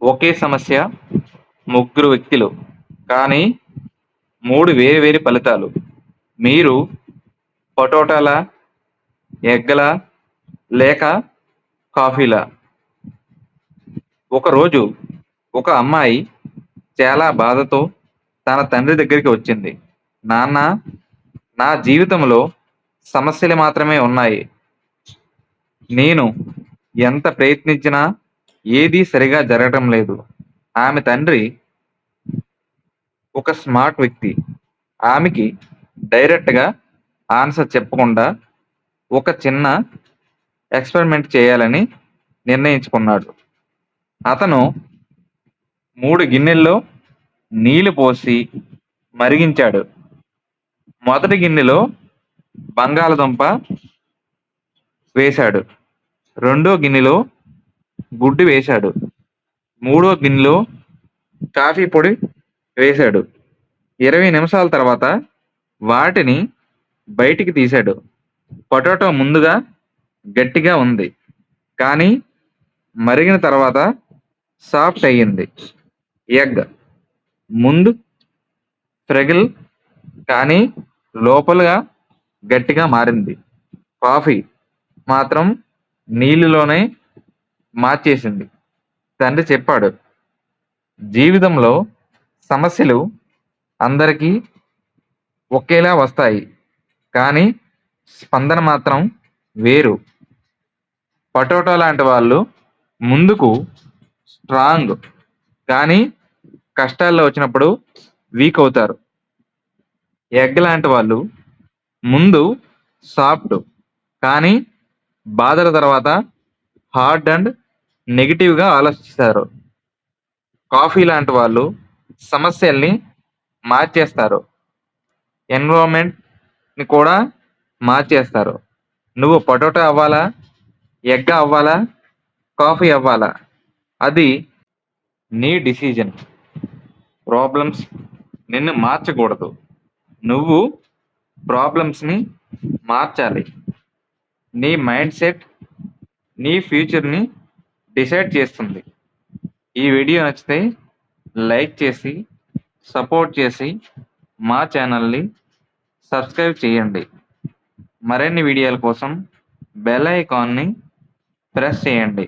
ఒకే సమస్య, ముగ్గురు వ్యక్తులు, కానీ 3 వేరు ఫలితాలు. మీరు పొటాటోలా, ఎగ్‌లా లేక కాఫీలా? ఒకరోజు ఒక అమ్మాయి చాలా బాధతో తన తండ్రి దగ్గరికి వచ్చింది. నాన్నా, నా జీవితంలో సమస్యలు మాత్రమే ఉన్నాయి. నేను ఎంత ప్రయత్నించినా ఏదీ సరిగా జరగటం లేదు. ఆమె తండ్రి ఒక స్మార్ట్ వ్యక్తి. ఆమెకి డైరెక్ట్‌గా ఆన్సర్ చెప్పకుండా ఒక చిన్న ఎక్స్‌పెరిమెంట్ చేయాలని నిర్ణయించుకున్నాడు. అతను 3 గిన్నెల్లో నీళ్లు పోసి మరిగించాడు. మొదటి గిన్నెలో బంగాళదుంప వేశాడు. రెండో గిన్నెలో గుడ్డు వేశాడు. మూడో గిన్నెలో కాఫీ పొడి వేశాడు. 20 నిమిషాల తర్వాత వాటిని బయటికి తీశాడు. పొటాటో ముందుగా గట్టిగా ఉంది, కానీ మరిగిన తర్వాత సాఫ్ట్ అయ్యింది. ఎగ్ ముందు ఫ్రెగిల్, కానీ లోపల గట్టిగా మారింది. కాఫీ మాత్రం నీళ్లలోనే మార్చేసింది. తండ్రి చెప్పాడు, జీవితంలో సమస్యలు అందరికీ ఒకేలా వస్తాయి, కానీ స్పందన మాత్రం వేరు. పొటాటో లాంటి వాళ్ళు ముందుకు స్ట్రాంగ్, కానీ కష్టాల్లో వచ్చినప్పుడు వీక్ అవుతారు. ఎగ్ లాంటి వాళ్ళు ముందు సాఫ్ట్, కానీ బాధల తర్వాత హార్డ్ అండ్ నెగిటివ్‌గా ఆలోచిస్తారు. కాఫీ లాంటి వాళ్ళు సమస్యల్ని మార్చేస్తారు. ఎన్విరాన్మెంట్‌ని కూడా మార్చేస్తారు. నువ్వు పొటాటో అవ్వాలా? ఎగ్ అవ్వాలా? కాఫీ అవ్వాలా? అది నీ డిసిజన్. ప్రాబ్లమ్స్ నిన్ను మార్చకూడదు. నువ్వు ప్రాబ్లమ్స్‌ని మార్చాలి. నీ మైండ్ సెట్ నీ ఫ్యూచర్‌ని డిసైడ్ చేస్తుంది. ఈ వీడియో నచ్చితే లైక్ చేసి, సపోర్ట్ చేసి మా ఛానల్‌ని సబ్స్క్రైబ్ చేయండి. మరిన్ని వీడియోల కోసం బెల్ ఐకాన్ని ప్రెస్ చేయండి.